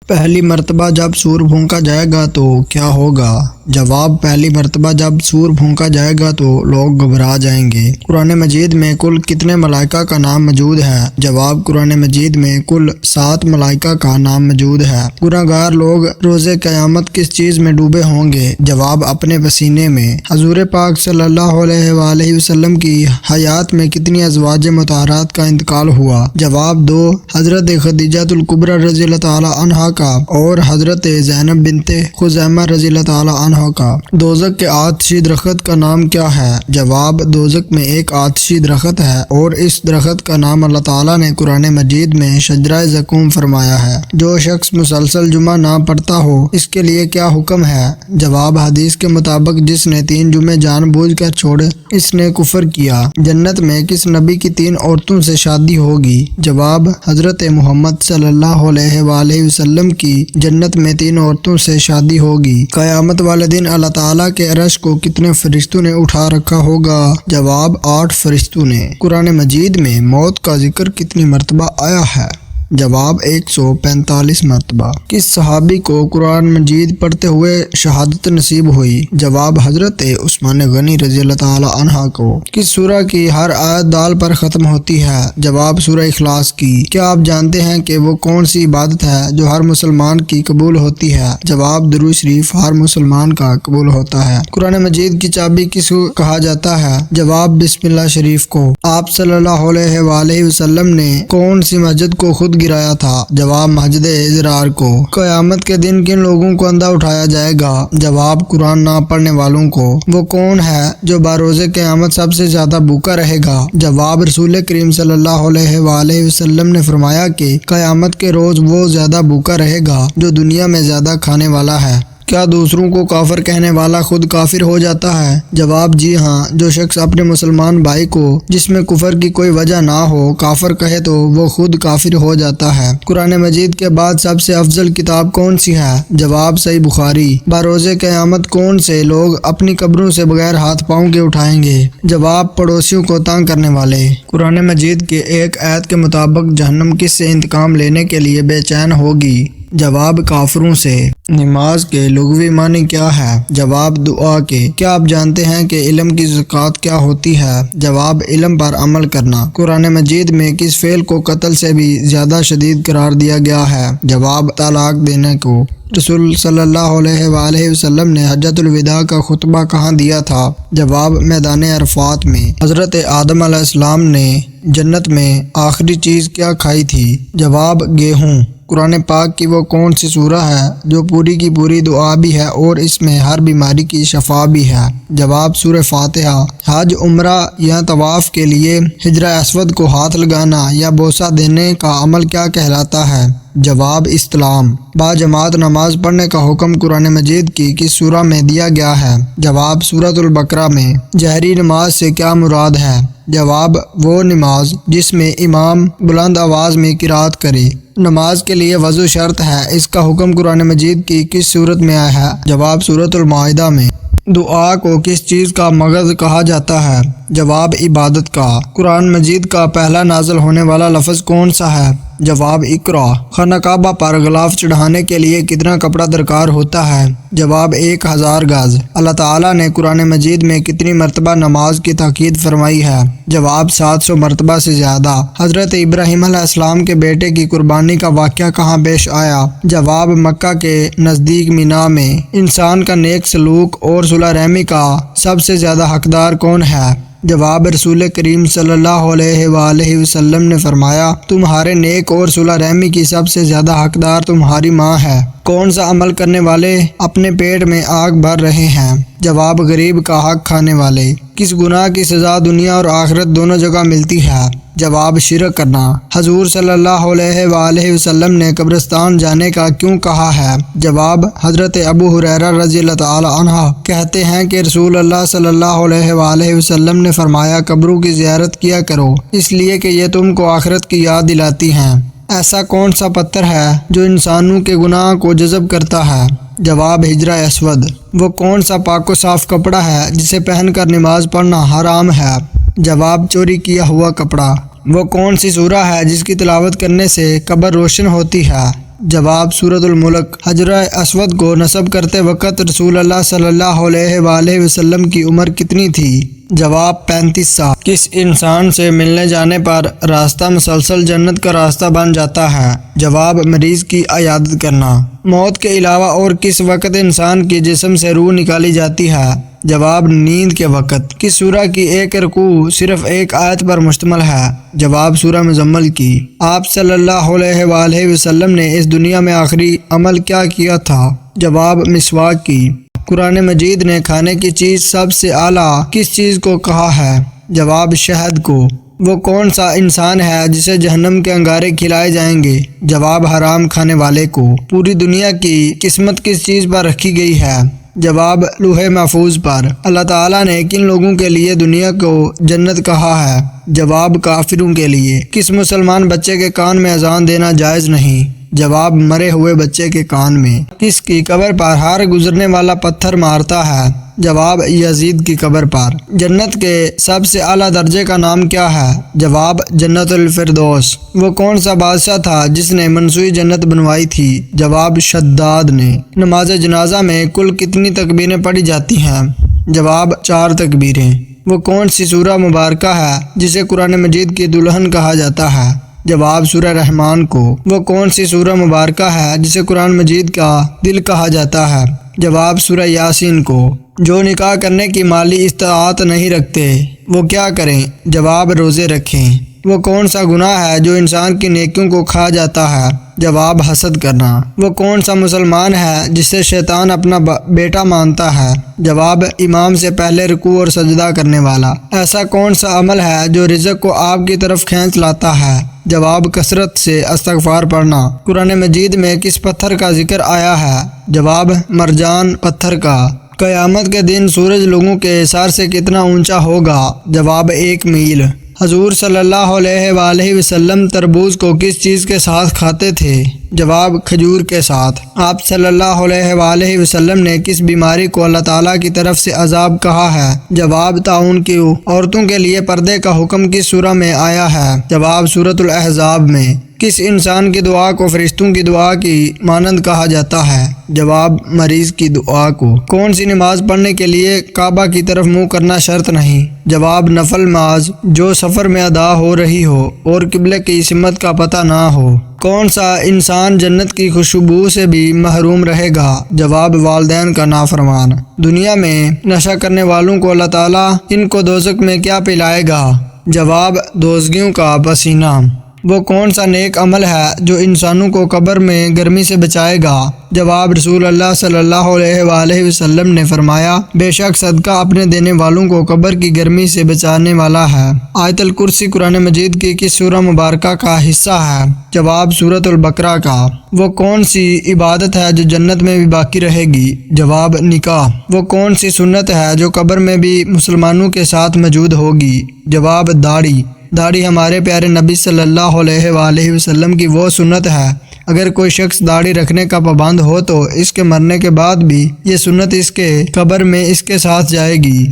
پہلی مرتبہ جب سور پھونکا جائے گا تو کیا ہوگا؟ جواب: پہلی مرتبہ جب سور پھونکا جائے گا تو لوگ گھبرا جائیں گے۔ قرآن مجید میں کل کتنے ملائکہ کا نام موجود ہے؟ جواب: قرآن مجید میں کل 7 ملائکہ کا نام موجود ہے۔ گناہگار لوگ روز قیامت کس چیز میں ڈوبے ہوں گے؟ جواب: اپنے پسینے میں۔ حضور پاک صلی اللہ علیہ وآلہ وسلم کی حیات میں کتنی ازواج مطہرات کا انتقال ہوا؟ جواب: 2، حضرت خدیجہ الکبریٰ رضی اللہ تعالی عنہا کا اور حضرت زینب بنت خزیمہ رضی اللہ تعالی عنہ کا۔ دوزخ کے آتشی درخت کا نام کیا ہے؟ جواب: دوزخ میں ایک آتشی درخت ہے اور اس درخت کا نام اللہ تعالیٰ نے قرآن مجید میں شجرہ زقوم فرمایا ہے۔ جو شخص مسلسل جمعہ نہ پڑھتا ہو اس کے لیے کیا حکم ہے؟ جواب: حدیث کے مطابق جس نے 3 جمعے جان بوجھ کر چھوڑے اس نے کفر کیا۔ جنت میں کس نبی کی 3 عورتوں سے شادی ہوگی؟ جواب: حضرت محمد صلی اللہ علیہ وآلہ وسلم کی جنت میں 3 عورتوں سے شادی ہوگی۔ قیامت والے دن اللہ تعالیٰ کے عرش کو کتنے فرشتوں نے اٹھا رکھا ہوگا؟ جواب: 8 فرشتوں نے۔ قرآن مجید میں موت کا ذکر کتنی مرتبہ آیا ہے؟ جواب: 145 مرتبہ۔ کس صحابی کو قرآن مجید پڑھتے ہوئے شہادت نصیب ہوئی؟ جواب: حضرت عثمان غنی رضی اللہ تعالی عنہ کو۔ کس سورہ کی ہر آیت دال پر ختم ہوتی ہے؟ جواب: سورہ اخلاص کی۔ کیا آپ جانتے ہیں کہ وہ کون سی عبادت ہے جو ہر مسلمان کی قبول ہوتی ہے؟ جواب: درود شریف ہر مسلمان کا قبول ہوتا ہے۔ قرآن مجید کی چابی کس کو کہا جاتا ہے؟ جواب: بسم اللہ شریف کو۔ آپ صلی اللہ علیہ وآلہ وسلم نے کون سی مسجد کو خود گرایا تھا؟ جواب: مسجد اضرار کو۔ قیامت کے دن کن لوگوں کو اندھا اٹھایا جائے گا؟ جواب: قرآن نہ پڑھنے والوں کو۔ وہ کون ہے جو بروز قیامت سب سے زیادہ بھوکا رہے گا؟ جواب: رسول کریم صلی اللہ علیہ وآلہ وسلم نے فرمایا کہ قیامت کے روز وہ زیادہ بھوکا رہے گا جو دنیا میں زیادہ کھانے والا ہے۔ کیا دوسروں کو کافر کہنے والا خود کافر ہو جاتا ہے؟ جواب: جی ہاں، جو شخص اپنے مسلمان بھائی کو جس میں کفر کی کوئی وجہ نہ ہو کافر کہے تو وہ خود کافر ہو جاتا ہے۔ قرآن مجید کے بعد سب سے افضل کتاب کون سی ہے؟ جواب: صحیح بخاری۔ بروز قیامت کون سے لوگ اپنی قبروں سے بغیر ہاتھ پاؤں کے اٹھائیں گے؟ جواب: پڑوسیوں کو تنگ کرنے والے۔ قرآن مجید کے ایک آیت کے مطابق جہنم کس سے انتقام لینے کے لیے بے چین ہوگی؟ جواب: کافروں سے۔ نماز کے لغوی معنی کیا ہے؟ جواب: دعا کے۔ کیا آپ جانتے ہیں کہ علم کی زکوٰۃ کیا ہوتی ہے؟ جواب: علم پر عمل کرنا۔ قرآن مجید میں کس فعل کو قتل سے بھی زیادہ شدید قرار دیا گیا ہے؟ جواب: طلاق دینے کو۔ رسول صلی اللہ علیہ وآلہ وسلم نے حجۃ الوداع کا خطبہ کہاں دیا تھا؟ جواب: میدان عرفات میں۔ حضرت آدم علیہ السلام نے جنت میں آخری چیز کیا کھائی تھی؟ جواب: گیہوں۔ قرآن پاک کی وہ کون سی سورہ ہے جو پوری کی پوری دعا بھی ہے اور اس میں ہر بیماری کی شفا بھی ہے؟ جواب: سورہ فاتحہ۔ حج، عمرہ یا طواف کے لیے حجر اسود کو ہاتھ لگانا یا بوسہ دینے کا عمل کیا کہلاتا ہے؟ جواب: استلام۔ باجماعت نماز پڑھنے کا حکم قرآن مجید کی کس سورہ میں دیا گیا ہے؟ جواب: سورۃ البقرہ میں۔ جہری نماز سے کیا مراد ہے؟ جواب: وہ نماز جس میں امام بلند آواز میں قرات کرے۔ نماز کے لیے وضو شرط ہے، اس کا حکم قرآن مجید کی کس سورت میں آیا ہے؟ جواب: سورۃ المائدہ میں۔ دعا کو کس چیز کا مغز کہا جاتا ہے؟ جواب: عبادت کا۔ قرآن مجید کا پہلا نازل ہونے والا لفظ کون سا ہے؟ جواب: اقرا۔ خانہ کعبہ پر غلاف چڑھانے کے لیے کتنا کپڑا درکار ہوتا ہے؟ جواب: 1000 گز۔ اللہ تعالیٰ نے قرآن مجید میں کتنی مرتبہ نماز کی تاکید فرمائی ہے؟ جواب: 700 مرتبہ سے زیادہ۔ حضرت ابراہیم علیہ السلام کے بیٹے کی قربانی کا واقعہ کہاں پیش آیا؟ جواب: مکہ کے نزدیک مینا میں۔ انسان کا نیک سلوک اور صلح رحمی کا سب سے زیادہ حقدار کون ہے؟ جواب: رسول کریم صلی اللہ علیہ وآلہ وسلم نے فرمایا، تمہارے نیک اور صلح رحمی کی سب سے زیادہ حقدار تمہاری ماں ہے۔ کون سا عمل کرنے والے اپنے پیٹ میں آگ بھر رہے ہیں؟ جواب: غریب کا حق کھانے والے۔ کس گناہ کی سزا دنیا اور آخرت دونوں جگہ ملتی ہے؟ جواب: شرک کرنا۔ حضور صلی اللہ علیہ وآلہ وسلم نے قبرستان جانے کا کیوں کہا ہے؟ جواب: حضرت ابو ہریرہ رضی اللہ تعالی عنہ کہتے ہیں کہ رسول اللہ صلی اللہ علیہ وآلہ وسلم نے فرمایا، قبروں کی زیارت کیا کرو اس لیے کہ یہ تم کو آخرت کی یاد دلاتی ہیں۔ ایسا کون سا پتھر ہے جو انسانوں کے گناہ کو جذب کرتا ہے؟ جواب: حجر اسود۔ وہ کون سا پاک و صاف کپڑا ہے جسے پہن کر نماز پڑھنا حرام ہے؟ جواب: چوری کیا ہوا کپڑا۔ وہ کون سی سورہ ہے جس کی تلاوت کرنے سے قبر روشن ہوتی ہے؟ جواب سورۃ الملک۔ حجر اسود کو نصب کرتے وقت رسول اللہ صلی اللہ علیہ وآلہ وسلم کی عمر کتنی تھی؟ جواب 35 سال۔ کس انسان سے ملنے جانے پر راستہ مسلسل جنت کا راستہ بن جاتا ہے؟ جواب مریض کی عیادت کرنا۔ موت کے علاوہ اور کس وقت انسان کی جسم سے روح نکالی جاتی ہے؟ جواب نیند کے وقت۔ کس سورہ کی ایک رکوع صرف ایک آیت پر مشتمل ہے؟ جواب سورہ مزمل کی۔ آپ صلی اللہ علیہ وآلہ وسلم نے اس دنیا میں آخری عمل کیا کیا تھا؟ جواب مسواک کی۔ قرآن مجید نے کھانے کی چیز سب سے اعلیٰ کس چیز کو کہا ہے؟ جواب شہد کو۔ وہ کون سا انسان ہے جسے جہنم کے انگارے کھلائے جائیں گے؟ جواب حرام کھانے والے کو۔ پوری دنیا کی قسمت کس چیز پر رکھی گئی ہے؟ جواب لوح محفوظ پر۔ اللہ تعالیٰ نے کن لوگوں کے لیے دنیا کو جنت کہا ہے؟ جواب کافروں کے لیے۔ کس مسلمان بچے کے کان میں اذان دینا جائز نہیں؟ جواب مرے ہوئے بچے کے کان میں۔ کس کی قبر پر ہر گزرنے والا پتھر مارتا ہے؟ جواب یزید کی قبر پر۔ جنت کے سب سے اعلیٰ درجے کا نام کیا ہے؟ جواب جنت الفردوس۔ وہ کون سا بادشاہ تھا جس نے منسوعی جنت بنوائی تھی؟ جواب شداد نے۔ نماز جنازہ میں کل کتنی تکبیریں پڑھی جاتی ہیں؟ جواب 4 تکبیریں۔ وہ کون سی سورہ مبارکہ ہے جسے قرآن مجید کی دلہن کہا جاتا ہے؟ جواب سورہ رحمان کو۔ وہ کون سی سورہ مبارکہ ہے جسے قرآن مجید کا دل کہا جاتا ہے؟ جواب سورہ یاسین کو۔ جو نکاح کرنے کی مالی استطاعت نہیں رکھتے وہ کیا کریں؟ جواب روزے رکھیں۔ وہ کون سا گناہ ہے جو انسان کی نیکیوں کو کھا جاتا ہے؟ جواب حسد کرنا۔ وہ کون سا مسلمان ہے جسے شیطان اپنا بیٹا مانتا ہے؟ جواب امام سے پہلے رکوع اور سجدہ کرنے والا۔ ایسا کون سا عمل ہے جو رزق کو آپ کی طرف کھینچ لاتا ہے؟ جواب کثرت سے استغفار پڑھنا۔ قرآن مجید میں کس پتھر کا ذکر آیا ہے؟ جواب مرجان پتھر کا۔ قیامت کے دن سورج لوگوں کے احسار سے کتنا اونچا ہوگا؟ جواب 1 میل۔ حضور صلی اللہ علیہ وآلہ وسلم تربوز کو کس چیز کے ساتھ کھاتے تھے؟ جواب کھجور کے ساتھ۔ آپ صلی اللہ علیہ وآلہ وسلم نے کس بیماری کو اللہ تعالیٰ کی طرف سے عذاب کہا ہے؟ جواب طاعون کی۔ عورتوں کے لیے پردے کا حکم کس سورہ میں آیا ہے؟ جواب سورۃ الاحزاب میں۔ کس انسان کی دعا کو فرشتوں کی دعا کی مانند کہا جاتا ہے؟ جواب مریض کی دعا کو۔ کون سی نماز پڑھنے کے لیے کعبہ کی طرف منہ کرنا شرط نہیں؟ جواب نفل نماز جو سفر میں ادا ہو رہی ہو اور قبلے کی سمت کا پتہ نہ ہو۔ کون سا انسان جنت کی خوشبو سے بھی محروم رہے گا؟ جواب والدین کا نافرمان۔ دنیا میں نشہ کرنے والوں کو اللہ تعالیٰ ان کو دوزخ میں کیا پلائے گا؟ جواب دوزخیوں کا پسینہ۔ وہ کون سا نیک عمل ہے جو انسانوں کو قبر میں گرمی سے بچائے گا؟ جواب رسول اللہ صلی اللہ علیہ وآلہ وسلم نے فرمایا بے شک صدقہ اپنے دینے والوں کو قبر کی گرمی سے بچانے والا ہے۔ آیت الکرسی قرآن مجید کی کس سورہ مبارکہ کا حصہ ہے؟ جواب سورۃ البقرہ کا۔ وہ کون سی عبادت ہے جو جنت میں بھی باقی رہے گی؟ جواب نکاح۔ وہ کون سی سنت ہے جو قبر میں بھی مسلمانوں کے ساتھ موجود ہوگی؟ جواب داڑھی۔ داڑھی ہمارے پیارے نبی صلی اللہ علیہ وآلہ وسلم کی وہ سنت ہے، اگر کوئی شخص داڑھی رکھنے کا پابند ہو تو اس کے مرنے کے بعد بھی یہ سنت اس کے قبر میں اس کے ساتھ جائے گی۔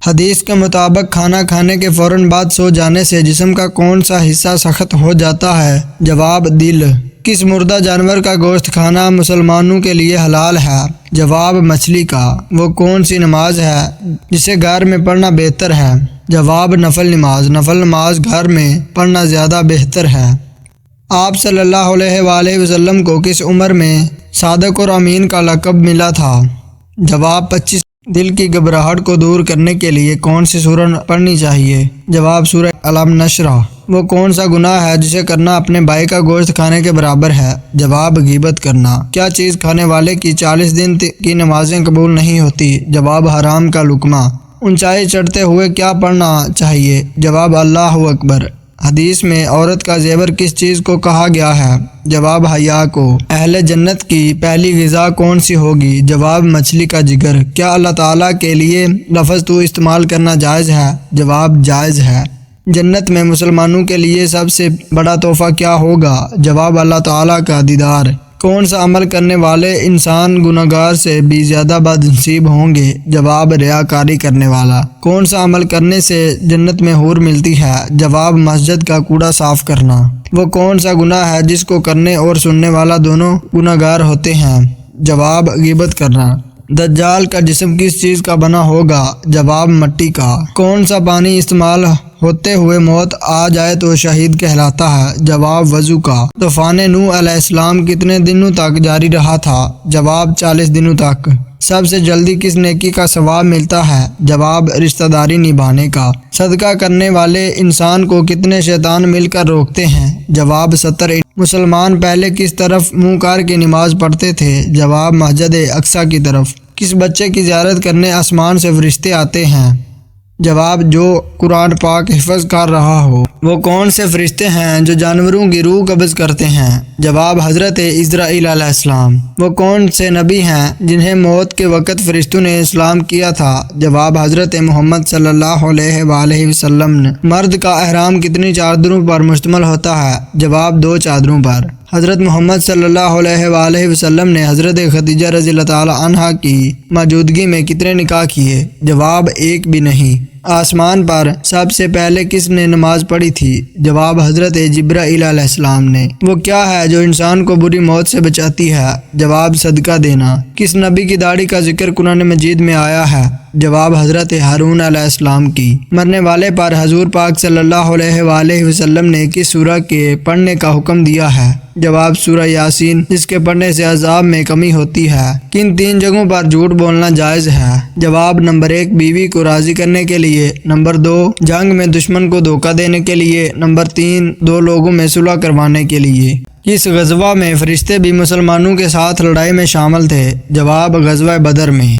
حدیث کے مطابق کھانا کھانے کے فوراً بعد سو جانے سے جسم کا کون سا حصہ سخت ہو جاتا ہے؟ جواب دل۔ کس مردہ جانور کا گوشت کھانا مسلمانوں کے لیے حلال ہے؟ جواب مچھلی کا۔ وہ کون سی نماز ہے جسے گھر میں پڑھنا بہتر ہے؟ جواب نفل نماز۔ نفل نماز گھر میں پڑھنا زیادہ بہتر ہے۔ آپ صلی اللہ علیہ وآلہ وسلم کو کس عمر میں صادق اور امین کا لقب ملا تھا؟ جواب 25۔ دل کی گھبراہٹ کو دور کرنے کے لیے کون سی سورہ پڑھنی چاہیے؟ جواب سورہ علم نشرح۔ وہ کون سا گناہ ہے جسے کرنا اپنے بھائی کا گوشت کھانے کے برابر ہے؟ جواب غیبت کرنا۔ کیا چیز کھانے والے کی 40 دن کی نمازیں قبول نہیں ہوتی؟ جواب حرام کا لقمہ۔ اونچائی چڑھتے ہوئے کیا پڑھنا چاہیے؟ جواب اللہ اکبر۔ حدیث میں عورت کا زیور کس چیز کو کہا گیا ہے؟ جواب حیا کو۔ اہل جنت کی پہلی غذا کون سی ہوگی؟ جواب مچھلی کا جگر۔ کیا اللہ تعالیٰ کے لیے لفظ تو استعمال کرنا جائز ہے؟ جواب جائز ہے۔ جنت میں مسلمانوں کے لیے سب سے بڑا تحفہ کیا ہوگا؟ جواب اللہ تعالیٰ کا دیدار۔ کون سا عمل کرنے والے انسان گناہگار سے بھی زیادہ بدنصیب ہوں گے؟ جواب ریاکاری کرنے والا۔ کون سا عمل کرنے سے جنت میں حور ملتی ہے؟ جواب مسجد کا کوڑا صاف کرنا۔ وہ کون سا گناہ ہے جس کو کرنے اور سننے والا دونوں گناہگار ہوتے ہیں؟ جواب غیبت کرنا۔ دجال کا جسم کس چیز کا بنا ہوگا؟ جواب مٹی کا۔ کون سا پانی استعمال ہوتے ہوئے موت آ جائے تو شہید کہلاتا ہے؟ جواب وضو کا۔ طوفان نوح علیہ السلام کتنے دنوں تک جاری رہا تھا؟ جواب 40 دنوں تک۔ سب سے جلدی کس نیکی کا ثواب ملتا ہے؟ جواب رشتہ داری نبھانے کا۔ صدقہ کرنے والے انسان کو کتنے شیطان مل کر روکتے ہیں؟ جواب 70۔ مسلمان پہلے کس طرف منہ کر کے نماز پڑھتے تھے؟ جواب مسجد اقصی کی طرف۔ کس بچے کی زیارت کرنے آسمان سے فرشتے آتے ہیں؟ جواب جو قرآن پاک حفظ کر رہا ہو۔ وہ کون سے فرشتے ہیں جو جانوروں کی روح قبض کرتے ہیں؟ جواب حضرت اسرائیل علیہ السلام۔ وہ کون سے نبی ہیں جنہیں موت کے وقت فرشتوں نے اسلام کیا تھا؟ جواب حضرت محمد صلی اللہ علیہ وآلہ وسلم نے۔ مرد کا احرام کتنی چادروں پر مشتمل ہوتا ہے؟ جواب 2 چادروں پر۔ حضرت محمد صلی اللہ علیہ وآلہ وسلم نے حضرت خدیجہ رضی اللہ تعالی عنہا کی موجودگی میں کتنے نکاح کیے؟ جواب 1 بھی نہیں۔ آسمان پر سب سے پہلے کس نے نماز پڑھی تھی؟ جواب حضرت جبرائیل علیہ السلام نے۔ وہ کیا ہے جو انسان کو بری موت سے بچاتی ہے؟ جواب صدقہ دینا۔ کس نبی کی داڑھی کا ذکر قرآن مجید میں آیا ہے؟ جواب حضرت ہارون علیہ السلام کی۔ مرنے والے پر حضور پاک صلی اللہ علیہ وآلہ وسلم نے کس سورہ کے پڑھنے کا حکم دیا ہے؟ جواب سورہ یاسین، جس کے پڑھنے سے عذاب میں کمی ہوتی ہے۔ کن 3 جگہوں پر جھوٹ بولنا جائز ہے؟ جواب نمبر 1 بیوی کو راضی کرنے کے لیے، نمبر 2 جنگ میں دشمن کو دھوکہ دینے کے لیے، نمبر 3 2 لوگوں میں صلح کروانے کے لیے۔ کس غزوہ میں فرشتے بھی مسلمانوں کے ساتھ لڑائی میں شامل تھے؟ جواب غزوہ بدر میں۔